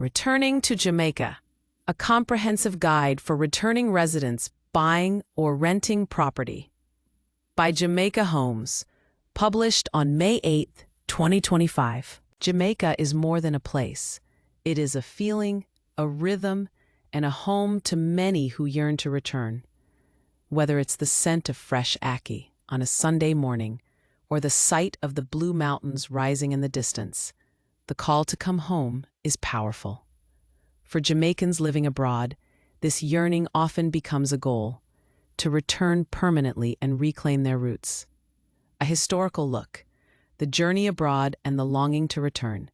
Returning to Jamaica, a comprehensive guide for returning residents buying or renting property. By Jamaica Homes, published on May 8, 2025. Jamaica is more than a place. It is a feeling, a rhythm, and a home to many who yearn to return. Whether it's the scent of fresh ackee on a Sunday morning or the sight of the blue mountains rising in the distance, the call to come home is powerful. For Jamaicans living abroad, this yearning often becomes a goal, to return permanently and reclaim their roots. A historical look, the journey abroad and the longing to return.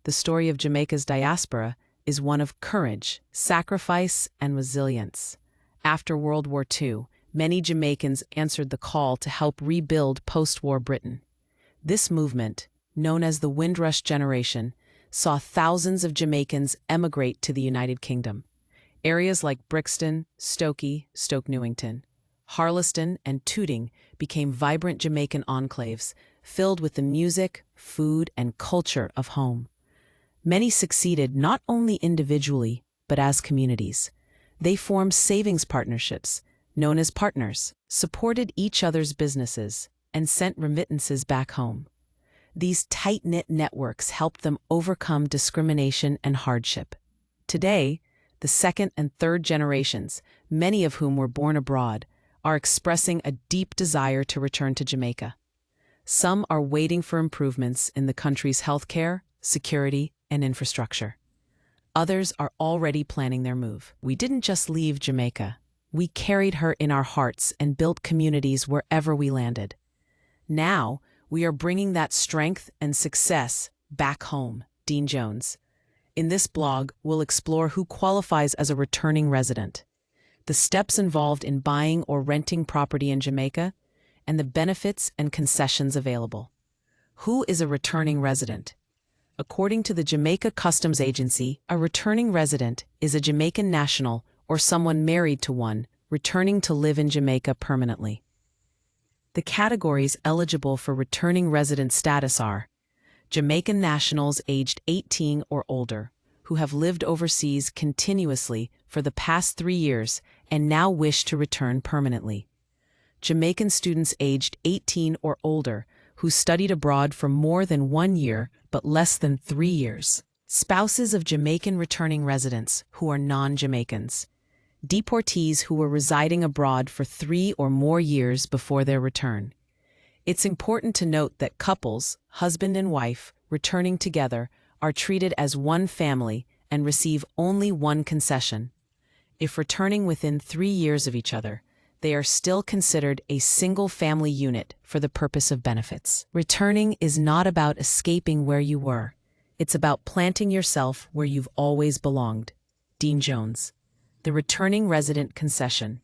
The story of Jamaica's diaspora is one of courage, sacrifice, and resilience. After World War II, many Jamaicans answered the call to help rebuild post-war Britain. This movement, known as the Windrush Generation, saw thousands of Jamaicans emigrate to the United Kingdom. Areas like Brixton, Stoke Newington, Harlesden, and Tooting became vibrant Jamaican enclaves, filled with the music, food, and culture of home. Many succeeded not only individually, but as communities. They formed savings partnerships, known as partners, supported each other's businesses, and sent remittances back home. These tight-knit networks helped them overcome discrimination and hardship. Today, the second and third generations, many of whom were born abroad, are expressing a deep desire to return to Jamaica. Some are waiting for improvements in the country's healthcare, security, and infrastructure. Others are already planning their move. We didn't just leave Jamaica. We carried her in our hearts and built communities wherever we landed. Now, we are bringing that strength and success back home. Dean Jones. In this blog, we'll explore who qualifies as a returning resident, the steps involved in buying or renting property in Jamaica, and the benefits and concessions available. Who is a returning resident? According to the Jamaica Customs Agency, a returning resident is a Jamaican national or someone married to one, returning to live in Jamaica permanently. The categories eligible for returning resident status are Jamaican nationals aged 18 or older, who have lived overseas continuously for the past 3 years and now wish to return permanently. Jamaican students aged 18 or older, who studied abroad for more than 1 year but less than 3 years. Spouses of Jamaican returning residents who are non-Jamaicans. Deportees who were residing abroad for 3 or more years before their return. It's important to note that couples, husband and wife, returning together are treated as one family and receive only one concession. If returning within 3 years of each other, they are still considered a single family unit for the purpose of benefits. Returning is not about escaping where you were. It's about planting yourself where you've always belonged. Dean Jones. The returning resident concession.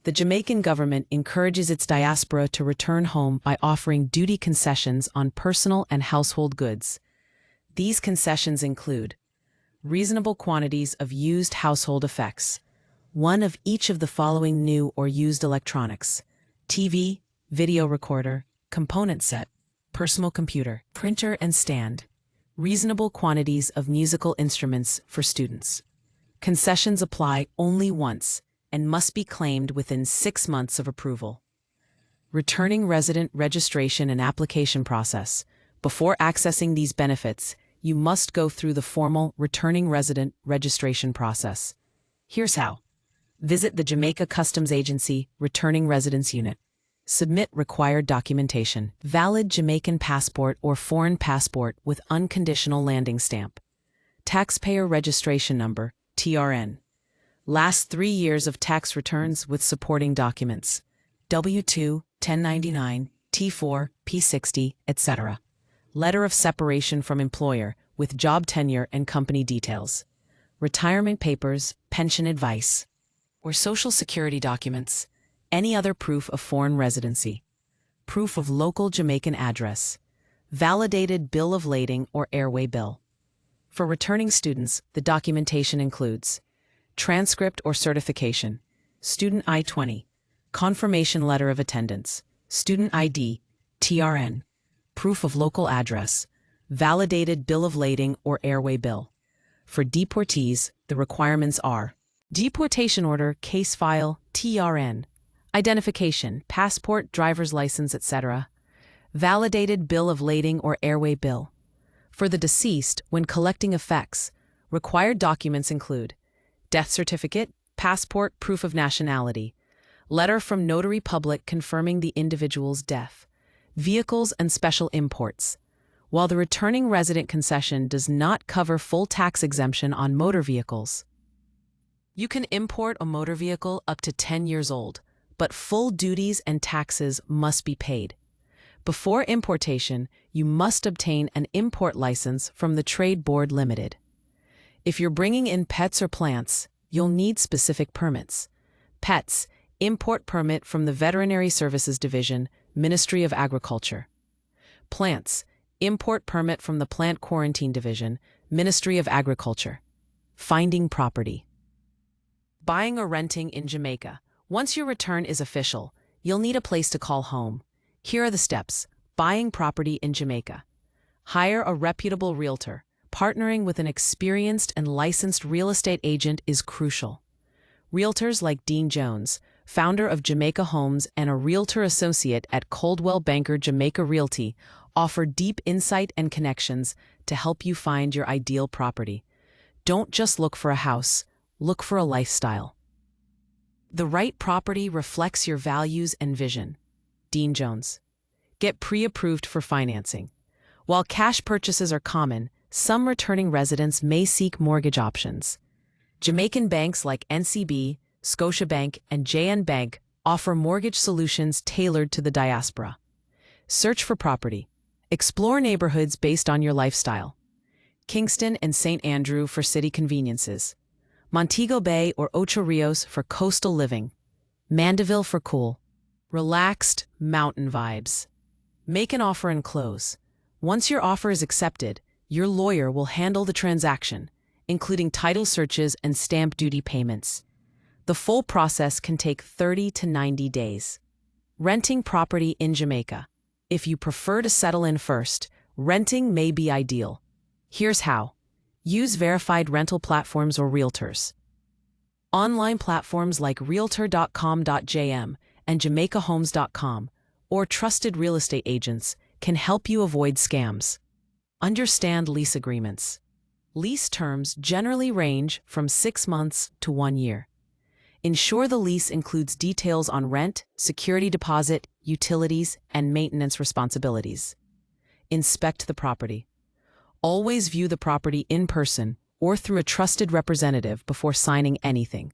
The Jamaican government encourages its diaspora to return home by offering duty concessions on personal and household goods. These concessions include reasonable quantities of used household effects, one of each of the following new or used electronics: TV, video recorder, component set, personal computer, printer and stand, reasonable quantities of musical instruments for students. Concessions apply only once and must be claimed within 6 months of approval. Returning resident registration and application process. Before accessing these benefits, you must go through the formal returning resident registration process. Here's how. Visit the Jamaica Customs Agency Returning Residence Unit. Submit required documentation. Valid Jamaican passport or foreign passport with unconditional landing stamp. Taxpayer registration number, TRN. Last 3 years of tax returns with supporting documents. W-2, 1099, T4, P60, etc. Letter of separation from employer with job tenure and company details. Retirement papers, pension advice, or social security documents. Any other proof of foreign residency. Proof of local Jamaican address. Validated bill of lading or airway bill. For returning students, the documentation includes transcript or certification, student I-20, confirmation letter of attendance, student ID, TRN, proof of local address, validated bill of lading or airway bill. For deportees, the requirements are deportation order, case file, TRN, identification, passport, driver's license, etc., validated bill of lading or airway bill. For the deceased, when collecting effects, required documents include death certificate, passport, proof of nationality, letter from notary public confirming the individual's death, vehicles and special imports. While the returning resident concession does not cover full tax exemption on motor vehicles, you can import a motor vehicle up to 10 years old, but full duties and taxes must be paid. Before importation, you must obtain an import license from the Trade Board Limited. If you're bringing in pets or plants, you'll need specific permits. Pets, import permit from the Veterinary Services Division, Ministry of Agriculture. Plants, import permit from the Plant Quarantine Division, Ministry of Agriculture. Finding property. Buying or renting in Jamaica. Once your return is official, you'll need a place to call home. Here are the steps. Buying property in Jamaica. Hire a reputable realtor. Partnering with an experienced and licensed real estate agent is crucial. Realtors like Dean Jones, founder of Jamaica Homes and a realtor associate at Coldwell Banker Jamaica Realty, offer deep insight and connections to help you find your ideal property. Don't just look for a house, look for a lifestyle. The right property reflects your values and vision. Dean Jones. Get pre-approved for financing. While cash purchases are common, some returning residents may seek mortgage options. Jamaican banks like NCB, Scotiabank, and JN Bank offer mortgage solutions tailored to the diaspora. Search for property. Explore neighborhoods based on your lifestyle. Kingston and St. Andrew for city conveniences. Montego Bay or Ocho Rios for coastal living. Mandeville for cool, relaxed mountain vibes. Make an offer and close. Once your offer is accepted, your lawyer will handle the transaction, including title searches and stamp duty payments. The full process can take 30 to 90 days. Renting property in Jamaica. If you prefer to settle in first, renting may be ideal. Here's how. Use verified rental platforms or realtors. Online platforms like realtor.com.jm and jamaicahomes.com or trusted real estate agents can help you avoid scams. Understand lease agreements. Lease terms generally range from 6 months to 1 year. Ensure the lease includes details on rent, security deposit, utilities, and maintenance responsibilities. Inspect the property. Always view the property in person or through a trusted representative before signing anything.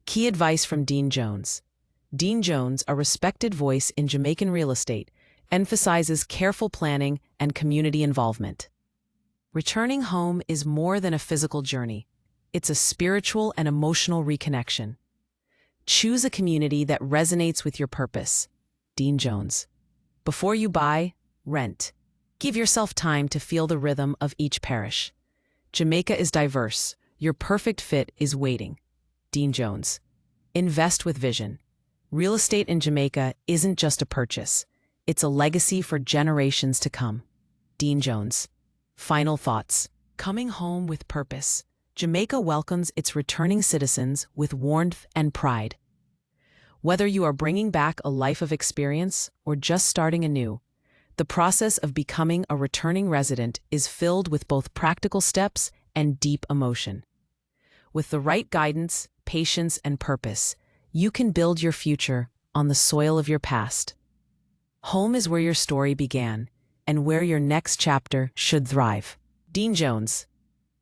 Key advice from Dean Jones. Dean Jones, a respected voice in Jamaican real estate, emphasizes careful planning and community involvement. Returning home is more than a physical journey. It's a spiritual and emotional reconnection. Choose a community that resonates with your purpose. Dean Jones. Before you buy, rent. Give yourself time to feel the rhythm of each parish. Jamaica is diverse. Your perfect fit is waiting. Dean Jones. Invest with vision. Real estate in Jamaica isn't just a purchase. It's a legacy for generations to come. Dean Jones. Final thoughts. Coming home with purpose. Jamaica welcomes its returning citizens with warmth and pride. Whether you are bringing back a life of experience or just starting anew, the process of becoming a returning resident is filled with both practical steps and deep emotion. With the right guidance, patience, and purpose, you can build your future on the soil of your past. Home is where your story began and where your next chapter should thrive. Dean Jones.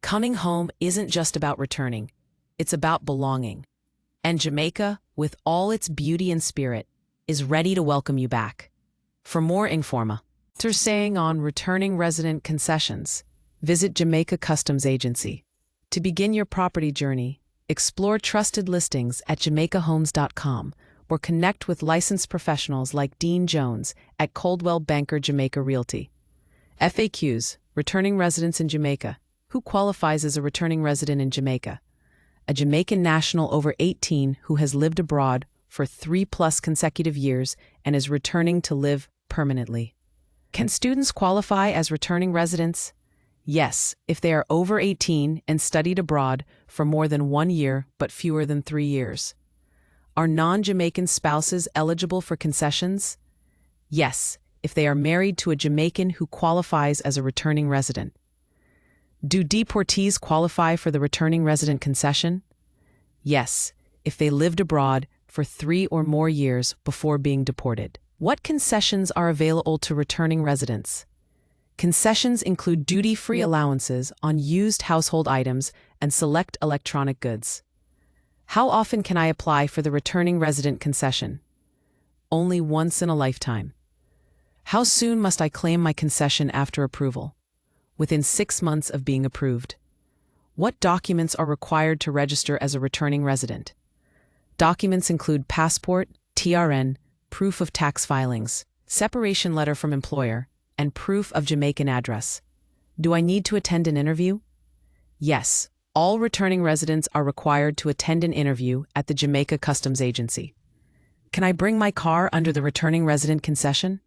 Coming home isn't just about returning, it's about belonging. And Jamaica, with all its beauty and spirit, is ready to welcome you back. For more informa, saying on returning resident concessions, visit Jamaica Customs Agency. To begin your property journey, explore trusted listings at jamaicahomes.com or connect with licensed professionals like Dean Jones at Coldwell Banker Jamaica Realty. FAQs, returning residents in Jamaica. Who qualifies as a returning resident in Jamaica? A Jamaican national over 18 who has lived abroad for 3+ consecutive years and is returning to live permanently. Can students qualify as returning residents? Yes, if they are over 18 and studied abroad for more than 1 year but fewer than 3 years. Are non-Jamaican spouses eligible for concessions? Yes, if they are married to a Jamaican who qualifies as a returning resident. Do deportees qualify for the returning resident concession? Yes, if they lived abroad for 3 or more years before being deported. What concessions are available to returning residents? Concessions include duty-free allowances on used household items and select electronic goods. How often can I apply for the returning resident concession? Only once in a lifetime. How soon must I claim my concession after approval? Within 6 months of being approved. What documents are required to register as a returning resident? Documents include passport, TRN, proof of tax filings, separation letter from employer, and proof of Jamaican address. Do I need to attend an interview? Yes, all returning residents are required to attend an interview at the Jamaica Customs Agency. Can I bring my car under the returning resident concession?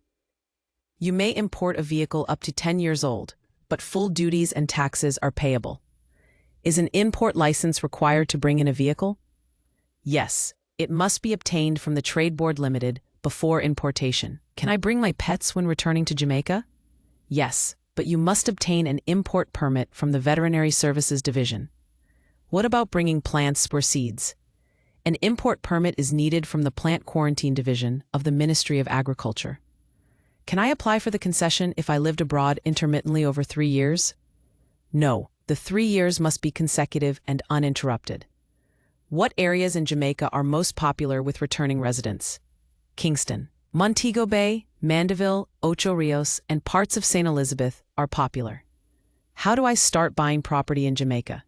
You may import a vehicle up to 10 years old, but full duties and taxes are payable. Is an import license required to bring in a vehicle? Yes, it must be obtained from the Trade Board Limited before importation. Can I bring my pets when returning to Jamaica? Yes, but you must obtain an import permit from the Veterinary Services Division. What about bringing plants or seeds? An import permit is needed from the Plant Quarantine Division of the Ministry of Agriculture. Can I apply for the concession if I lived abroad intermittently over 3 years? No, the 3 years must be consecutive and uninterrupted. What areas in Jamaica are most popular with returning residents? Kingston, Montego Bay, Mandeville, Ocho Rios, and parts of St. Elizabeth are popular. How do I start buying property in Jamaica?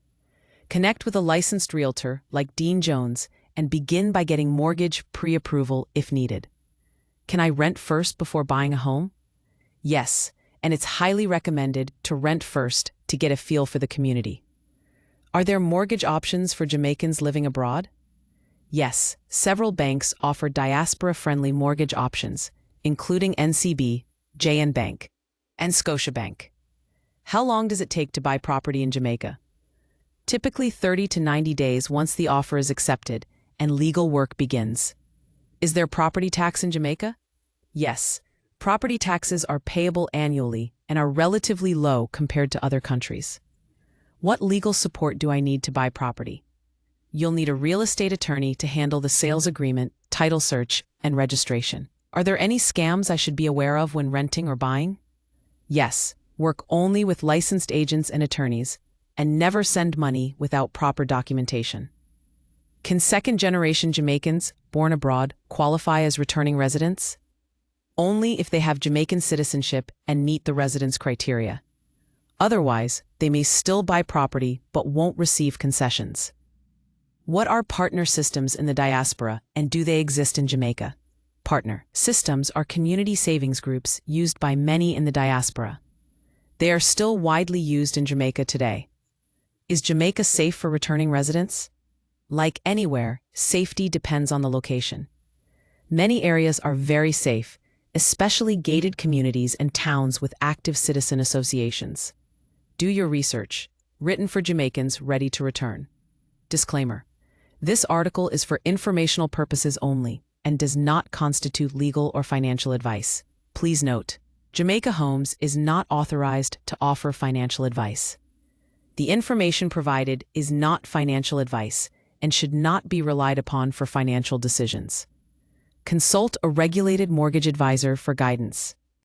Connect with a licensed realtor like Dean Jones and begin by getting mortgage pre-approval if needed. Can I rent first before buying a home? Yes, and it's highly recommended to rent first to get a feel for the community. Are there mortgage options for Jamaicans living abroad? Yes, several banks offer diaspora-friendly mortgage options, including NCB, JN Bank, and Scotiabank. How long does it take to buy property in Jamaica? Typically 30 to 90 days once the offer is accepted and legal work begins. Is there property tax in Jamaica? Yes, property taxes are payable annually and are relatively low compared to other countries. What legal support do I need to buy property? You'll need a real estate attorney to handle the sales agreement, title search, and registration. Are there any scams I should be aware of when renting or buying? Yes, work only with licensed agents and attorneys, and never send money without proper documentation. Can second-generation Jamaicans born abroad qualify as returning residents? Only if they have Jamaican citizenship and meet the residence criteria. Otherwise, they may still buy property but won't receive concessions. What are partner systems in the diaspora, and do they exist in Jamaica? Partner systems are community savings groups used by many in the diaspora. They are still widely used in Jamaica today. Is Jamaica safe for returning residents? Like anywhere, safety depends on the location. Many areas are very safe, especially gated communities and towns with active citizen associations. Do your research. Written for Jamaicans ready to return. Disclaimer. This article is for informational purposes only and does not constitute legal or financial advice. Please note, Jamaica Homes is not authorized to offer financial advice. The information provided is not financial advice and should not be relied upon for financial decisions. Consult a regulated mortgage advisor for guidance.